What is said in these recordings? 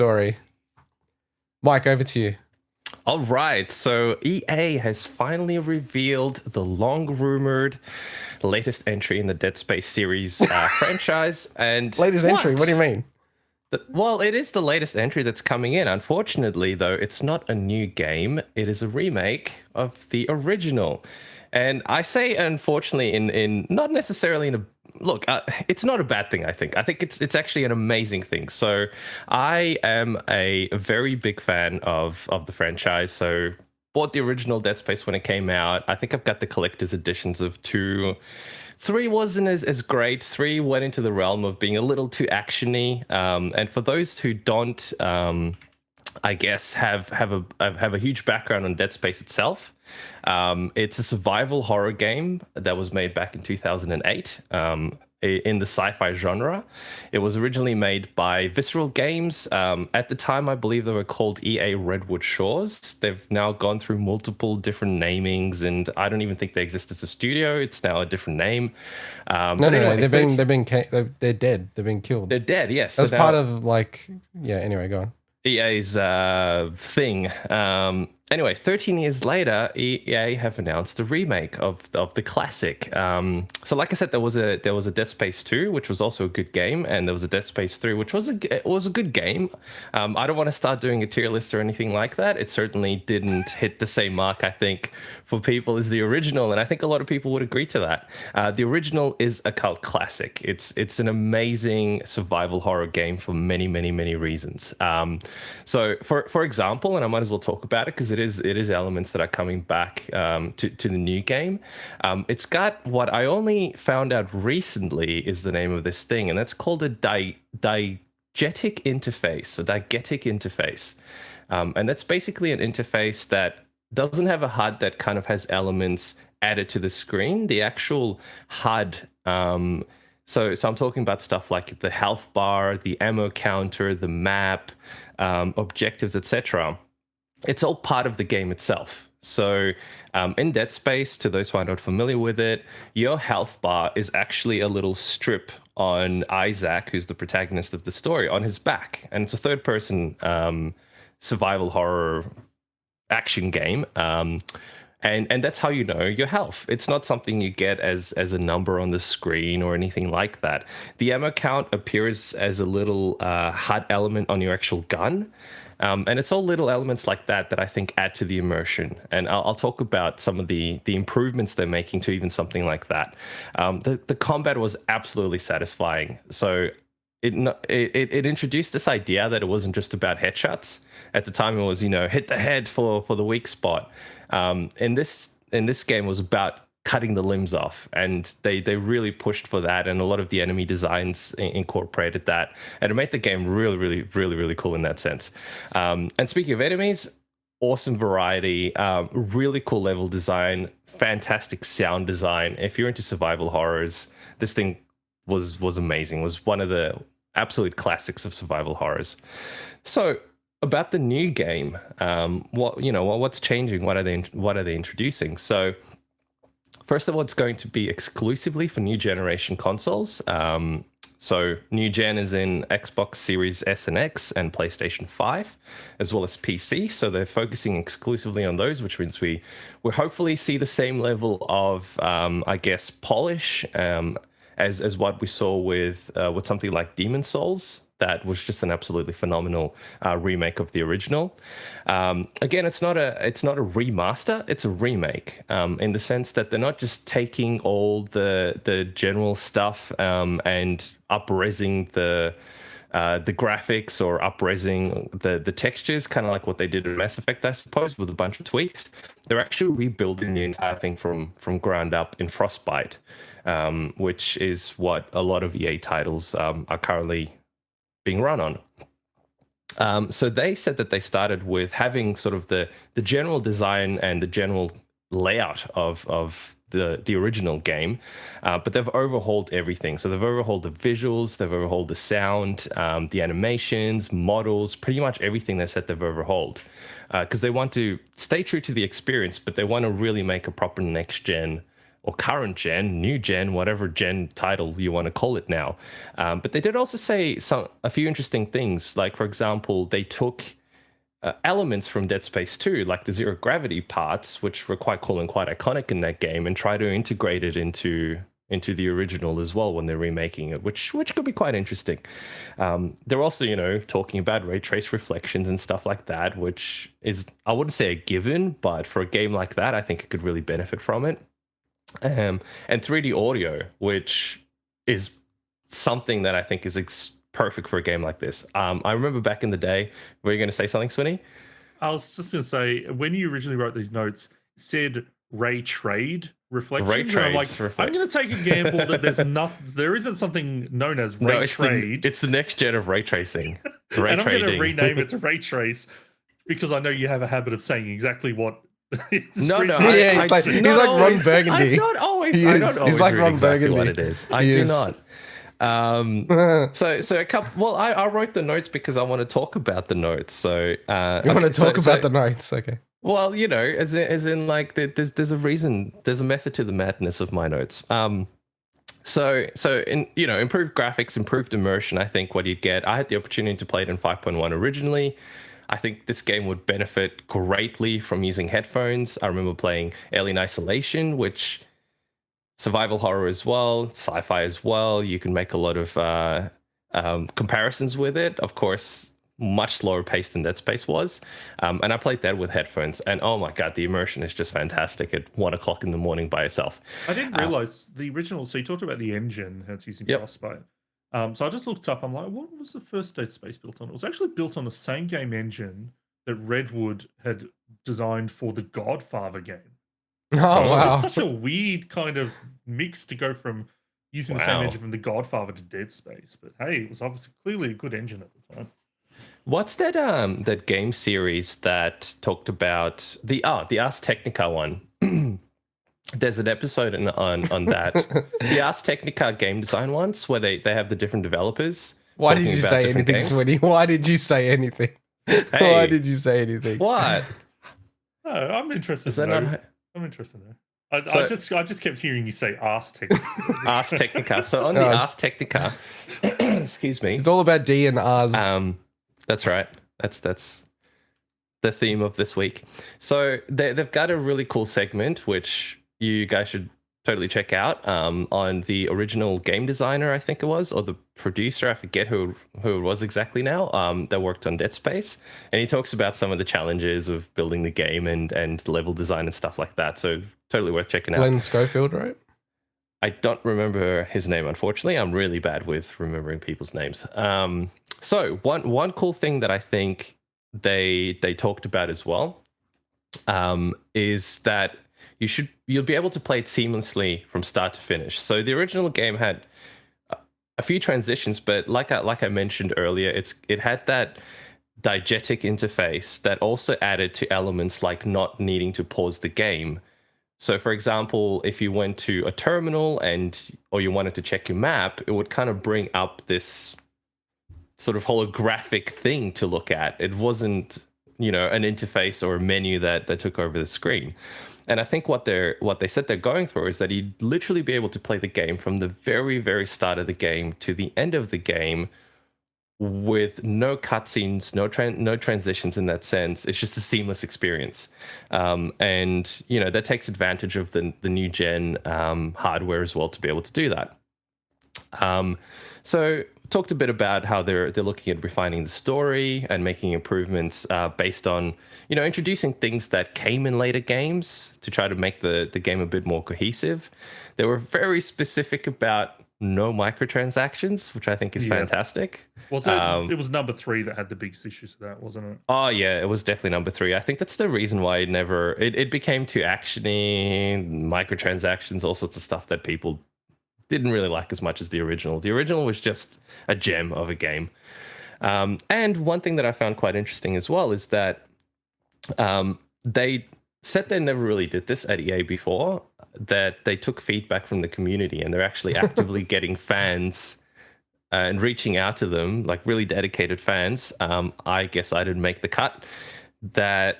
story. Mike, over to you. All right, so EA has finally revealed the long-rumored latest entry in the Dead Space series franchise. And Latest entry? What do you mean? Well, it is the latest entry that's coming in. Unfortunately, though, it's not a new game. It is a remake of the original. And I say unfortunately in not necessarily in a look, it's not a bad thing, I think. I think it's actually an amazing thing. So I am a very big fan of the franchise. So bought the original Dead Space when it came out. I think I've got the collector's editions of 2. 3 wasn't as great. 3 went into the realm of being a little too actiony. And for those who don't, I guess, have a huge background on Dead Space itself, it's a survival horror game that was made back in 2008. In the sci-fi genre. It was originally made by Visceral Games. At the time, I believe they were called EA Redwood Shores. They've now gone through multiple different namings, and I don't even think they exist as a studio. It's now a different name. No, they're dead. They've been killed. They're dead, yes. As part of anyway, go on. EA's thing. Anyway, 13 years later, EA have announced a remake of the classic. So, like I said, there was a Dead Space 2, which was also a good game, and there was a Dead Space 3, which was a good game. I don't want to start doing a tier list or anything like that. It certainly didn't hit the same mark, I think, for people as the original, and I think a lot of people would agree to that. The original is a cult classic. It's an amazing survival horror game for many, many, many reasons. So, for example, and I might as well talk about it because it is elements that are coming back to the new game. It's got what I only found out recently is the name of this thing, and that's called a diegetic interface. And that's basically an interface that doesn't have a HUD that kind of has elements added to the screen. The actual HUD. So I'm talking about stuff like the health bar, the ammo counter, the map, objectives, etc. It's all part of the game itself. So in Dead Space, to those who are not familiar with it, your health bar is actually a little strip on Isaac, who's the protagonist of the story, on his back. And it's a third-person survival horror action game. And that's how you know your health. It's not something you get as a number on the screen or anything like that. The ammo count appears as a little HUD element on your actual gun. And it's all little elements like that I think add to the immersion. And I'll talk about some of the improvements they're making to even something like that. The combat was absolutely satisfying. So it introduced this idea that it wasn't just about headshots. At the time, it was, hit the head for the weak spot. In this game, it was about cutting the limbs off, and they really pushed for that, and a lot of the enemy designs incorporated that, and it made the game really, really, really, really cool in that sense. And speaking of enemies, awesome variety, really cool level design, fantastic sound design. If you're into survival horrors, this thing was amazing. It was one of the absolute classics of survival horrors. So about the new game, what's changing? What are they introducing? So first of all, it's going to be exclusively for new generation consoles. So new gen is in Xbox Series S and X and PlayStation 5, as well as PC. So they're focusing exclusively on those, which means we'll hopefully see the same level of, polish as what we saw with something like Demon Souls. That was just an absolutely phenomenal remake of the original. Again, it's not a remaster; it's a remake in the sense that they're not just taking all the general stuff and up-resing the graphics or up-resing the textures, kind of like what they did in Mass Effect, I suppose, with a bunch of tweaks. They're actually rebuilding the entire thing from ground up in Frostbite, which is what a lot of EA titles are currently being run on. So they said that they started with having sort of the general design and the general layout of the original game, but they've overhauled everything. So they've overhauled the visuals, they've overhauled the sound, the animations, models, pretty much everything they said they've overhauled, because they want to stay true to the experience, but they want to really make a proper next gen or current gen, new gen, whatever gen title you want to call it now. But they did also say a few interesting things. Like, for example, they took elements from Dead Space 2, like the zero gravity parts, which were quite cool and quite iconic in that game, and try to integrate it into the original as well when they're remaking it, which could be quite interesting. They're also, talking about ray trace reflections and stuff like that, which is, I wouldn't say a given, but for a game like that, I think it could really benefit from it. And 3D audio, which is something that I think is perfect for a game like this. I remember back in the day, were you going to say something, Swinny? I was just going to say, when you originally wrote these notes, it said ray trade reflections. Ray trade. I'm like, I'm going to take a gamble that there isn't something known as ray trade. It's the next gen of ray tracing. And I'm going to rename it to ray trace because I know you have a habit of saying exactly what. He's like Ron Burgundy. I don't always. He's like Ron Burgundy. What it is. I do not. So a couple. Well, I wrote the notes because I want to talk about the notes. So you want to talk about the notes, okay? Well, as in like there's a reason, there's a method to the madness of my notes. So in improved graphics, improved immersion. I think what you'd get. I had the opportunity to play it in 5.1 originally. I think this game would benefit greatly from using headphones. I remember playing Alien Isolation, which survival horror as well, sci-fi as well. You can make a lot of comparisons with it. Of course, much slower paced than Dead Space was. And I played that with headphones. And oh my God, the immersion is just fantastic at 1 o'clock in the morning by itself. I didn't realize the original. So you talked about the engine, how it's using Frostbite. So I just looked up. I'm like, what was the first Dead Space built on? It was actually built on the same game engine that Redwood had designed for the Godfather game. Oh, wow. It's such a weird kind of mix to go from using the same engine from the Godfather to Dead Space. But hey, it was obviously clearly a good engine at the time. What's that that game series that talked about the Ars Technica one? There's an episode on that. The Ars Technica game design ones where they have the different developers. Why did you say anything, Swinny? Why did you say anything? Hey, why did you say anything? What? No, I'm interested. Is that not... I'm interested in it. I just kept hearing you say Ars Technica. Ars Technica. So on the Ars Technica, excuse me. It's all about D and Rs. That's right. That's the theme of this week. So they've got a really cool segment which you guys should totally check out on the original game designer, I think it was, or the producer, I forget who it was exactly now, that worked on Dead Space. And he talks about some of the challenges of building the game and level design and stuff like that. So totally worth checking out. Glenn Schofield, right? I don't remember his name, unfortunately. I'm really bad with remembering people's names. So one cool thing that I think they talked about as well is that you'll be able to play it seamlessly from start to finish. So the original game had a few transitions, but like I mentioned earlier, it had that diegetic interface that also added to elements like not needing to pause the game. So for example, if you went to a terminal or you wanted to check your map, it would kind of bring up this sort of holographic thing to look at. It wasn't, an interface or a menu that took over the screen. And I think what they said they're going for is that you'd literally be able to play the game from the very, very start of the game to the end of the game with no cutscenes, no transitions in that sense. It's just a seamless experience. And that takes advantage of the new gen hardware as well to be able to do that. So talked a bit about how they're looking at refining the story and making improvements based on, introducing things that came in later games to try to make the game a bit more cohesive. They were very specific about no microtransactions, which I think is fantastic. Was it? It was number 3 that had the biggest issues with that, wasn't it? Oh yeah, it was definitely number 3. I think that's the reason why it became too actiony, microtransactions, all sorts of stuff that people didn't really like as much as the original. The original was just a gem of a game. And one thing that I found quite interesting as well is that they said they never really did this at EA before, that they took feedback from the community and they're actually actively getting fans and reaching out to them, like really dedicated fans. I guess I didn't make the cut, that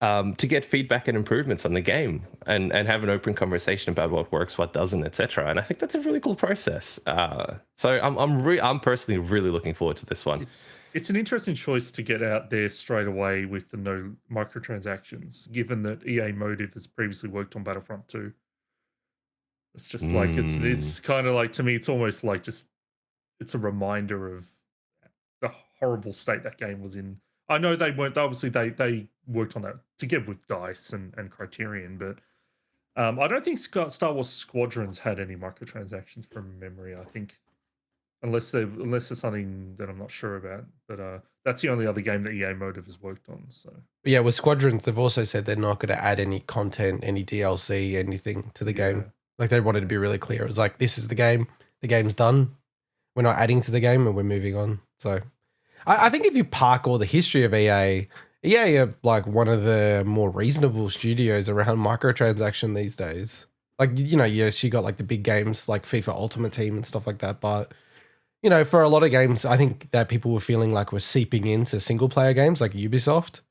to get feedback and improvements on the game and have an open conversation about what works, what doesn't, etc. And I think that's a really cool process. So I'm personally really looking forward to this one. It's an interesting choice to get out there straight away with the no microtransactions, given that EA Motive has previously worked on Battlefront 2. It's just like it's kind of like, to me, it's almost like just it's a reminder of the horrible state that game was in. I know they weren't, obviously they worked on that together with DICE and Criterion, but I don't think Star Wars Squadrons had any microtransactions from memory. I think unless there's something that I'm not sure about, but that's the only other game that EA Motive has worked on. So yeah, with Squadrons, they've also said they're not going to add any content, any DLC, anything to the game. Like they wanted to be really clear. It was like, this is the game. The game's done. We're not adding to the game and we're moving on. So I think if you park all the history of EA are like one of the more reasonable studios around microtransaction these days. Like, you know, yes, you got like the big games like FIFA Ultimate Team and stuff like that. But, you know, for a lot of games, I think that people were feeling like we're seeping into single player games like Ubisoft.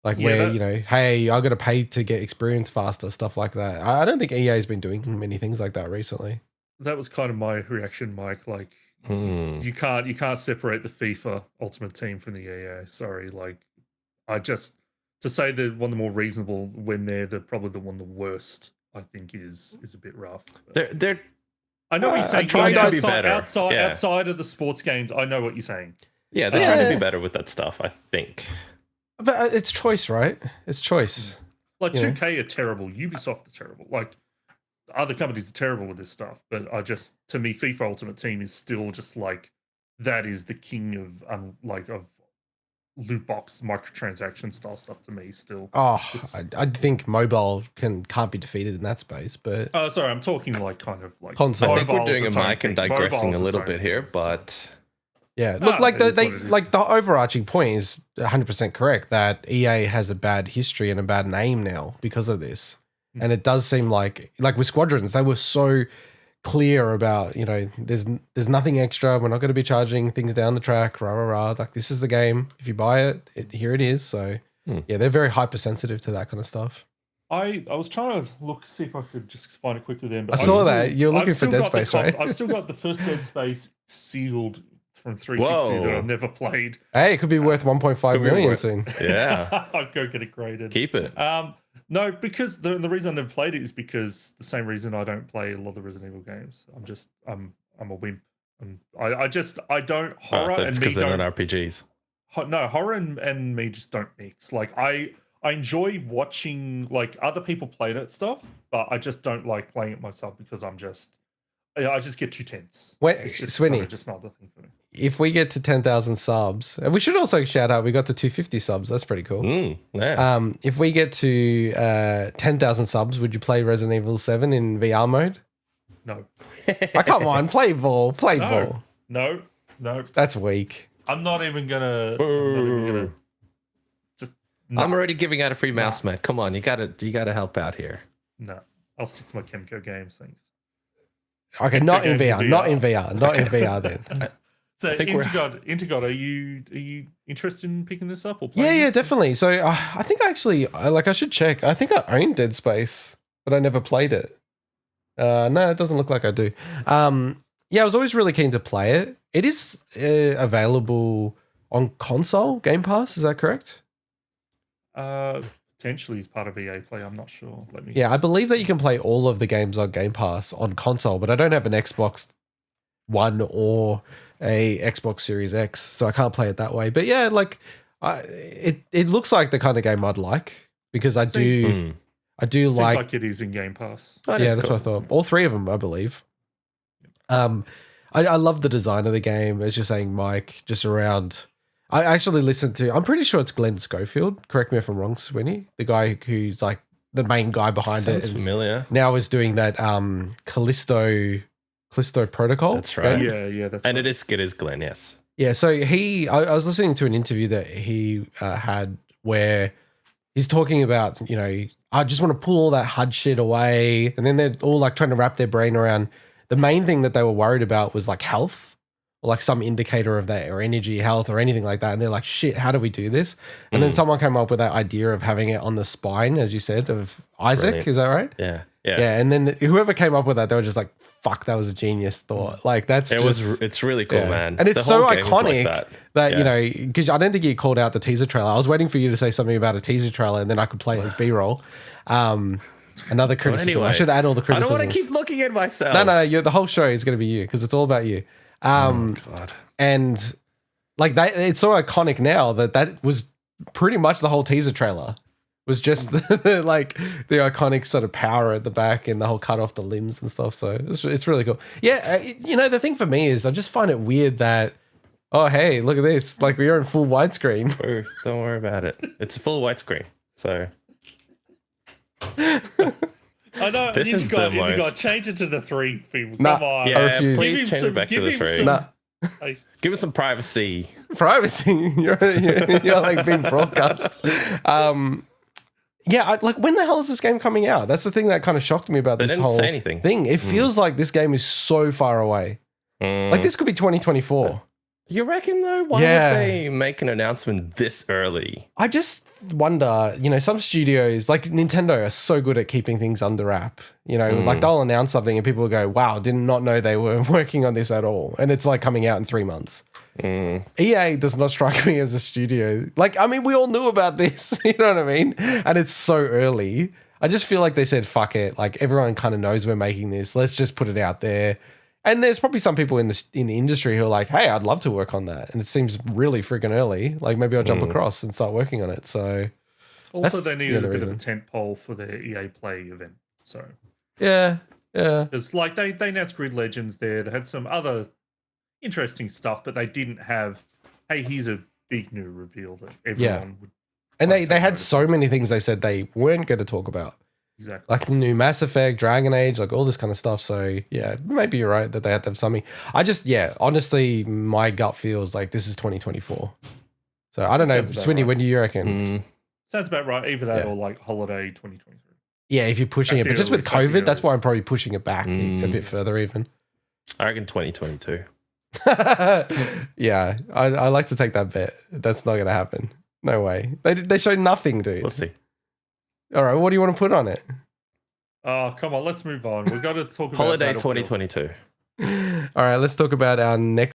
Like you know, hey, I got to pay to get experience faster, stuff like that. I don't think EA has been doing many things like that recently. That was kind of my reaction, Mike. Like, you can't separate the FIFA Ultimate Team from the EA. Sorry, like, to say they're one of the more reasonable when they're probably the one of the worst, I think is a bit rough. They're I know what you're saying. Trying to be better outside of the sports games. I know what you're saying. Yeah, they're trying to be better with that stuff, I think. But it's choice, right? It's choice. Like 2K are terrible. Ubisoft are terrible. Like other companies are terrible with this stuff. But to me, FIFA Ultimate Team is still just like, that is the king of of loot box microtransaction style stuff to me still. I think mobile can't be defeated in that space. But sorry, I'm talking like kind of like console. I think we're doing a mic and digressing a little bit here, but. Yeah, look, like the overarching point is 100% correct that EA has a bad history and a bad name now because of this. And it does seem like with Squadrons, they were so clear about, you know, there's nothing extra. We're not going to be charging things down the track, rah, rah, rah. Like, this is the game. If you buy it, here it is. So, yeah, they're very hypersensitive to that kind of stuff. I was trying to see if I could just find it quickly then. But I saw that. You're looking for Dead Space, right? I've still got the first Dead Space sealed from 360 that I've never played. Hey, it could be worth 1.5 million soon. Yeah. I'll go get it graded. Keep it. No, because the reason I never played it is because the same reason I don't play a lot of the Resident Evil games. I'm a wimp. And I don't horror and me because they're not RPGs. No, horror and me just don't mix. Like I enjoy watching like other people play that stuff, but I just don't like playing it myself because I just get too tense. It's just Swinny, just not the thing for me. If we get to 10,000 subs, and we should also shout out, we got to 250 subs. That's pretty cool. Yeah. If we get to 10,000 subs, would you play Resident Evil 7 in VR mode? No. Come on, play ball. No. That's weak. I'm not even gonna. I'm already giving out a free mouse mat. Come on, you gotta help out here. No, I'll stick to my Chemco games. Thanks. Okay, not in VR. Not in VR then. So, Intergod, are you interested in picking this up or playing Yeah, this? definitely. So I think I should check. I think I own Dead Space, but I never played it. No, it doesn't look like I do. Yeah, I was always really keen to play it. It is available on console, Game Pass. Is that correct? Potentially as part of EA Play. I'm not sure. Yeah, I believe that you can play all of the games on Game Pass on console, but I don't have an Xbox One or a Xbox Series X, so I can't play it that way. But yeah, like it looks like the kind of game I'd like because I do Seems like it is in Game Pass. Yeah, that's what I thought. All three of them, I believe. I love the design of the game, as you're saying, Mike. Just around, I actually listened to. I'm pretty sure it's Glenn Schofield. Correct me if I'm wrong, Swinny. The guy who's like the main guy behind it. Sounds familiar. Now is doing that Callisto Protocol. That's right. Game. Yeah, that's. And right. it is Glenn. Yes. Yeah. So I was listening to an interview that he had where he's talking about, you know, I just want to pull all that HUD shit away, and then they're all like trying to wrap their brain around. The main thing that they were worried about was like health. or like some indicator of that or energy, health or anything like that. And they're like, shit, how do we do this? And then someone came up with that idea of having it on the spine, as you said, of Isaac. Brilliant. Is that right? Yeah. And then whoever came up with that, they were just like, fuck, that was a genius thought. Like it's really cool, man. And it's The so whole game is iconic like that you know, because I don't think you called out the teaser trailer. I was waiting for you to say something about a teaser trailer and then I could play it as B-roll. Another criticism. Anyway, I should add all the criticisms. I don't want to keep looking at myself. No, the whole show is going to be you because it's all about you. Oh God. And like that, it's so iconic now that was pretty much the whole teaser trailer. Was just the iconic sort of power at the back and the whole cut off the limbs and stuff. So it's really cool. Yeah, you know, the thing for me is I just find it weird that, oh, hey, look at this. Like we are in full widescreen. Oh, don't worry about it. It's a full widescreen. So I know. This is the most... You got to change it to the 3. People. Nah, Come on. Yeah, I refuse. please change it back to the 3. Nah. Give us some privacy. Privacy. You're like being broadcast. Yeah, like when the hell is this game coming out? That's the thing that kind of shocked me about this whole thing. It feels like this game is so far away. Like this could be 2024. You reckon though? Why would they make an announcement this early? I just wonder, you know, some studios like Nintendo are so good at keeping things under wrap. You know, like they'll announce something and people will go, wow, did not know they were working on this at all. And it's like coming out in 3 months. EA does not strike me as a studio. Like, I mean, we all knew about this, you know what I mean? And it's so early. I just feel like they said, fuck it. Like everyone kind of knows we're making this. Let's just put it out there. And there's probably some people in the industry who are like, hey, I'd love to work on that. And it seems really freaking early. Like maybe I'll jump across and start working on it. So also they needed a bit of a tent pole for their EA Play event. So yeah. It's like they announced Grid Legends there. They had some other interesting stuff, but they didn't have, hey, here's a big new reveal that everyone would. And they had so many things they said they weren't going to talk about. Exactly. Like the new Mass Effect, Dragon Age, like all this kind of stuff. So yeah, maybe you're right that they had to have something. I just, honestly, my gut feels like this is 2024. So I don't know. Swinny, right. When do you reckon? Sounds about right. Either that or like holiday 2023. Yeah, if you're pushing it. But just with COVID, that's why I'm probably pushing it back a bit further even. I reckon 2022. Yeah, I like to take that bet. That's not going to happen. No way. They showed nothing, dude. We'll see. All right, what do you want to put on it? Oh, come on, let's move on. We've got to talk about Holiday 2022. All right, let's talk about our next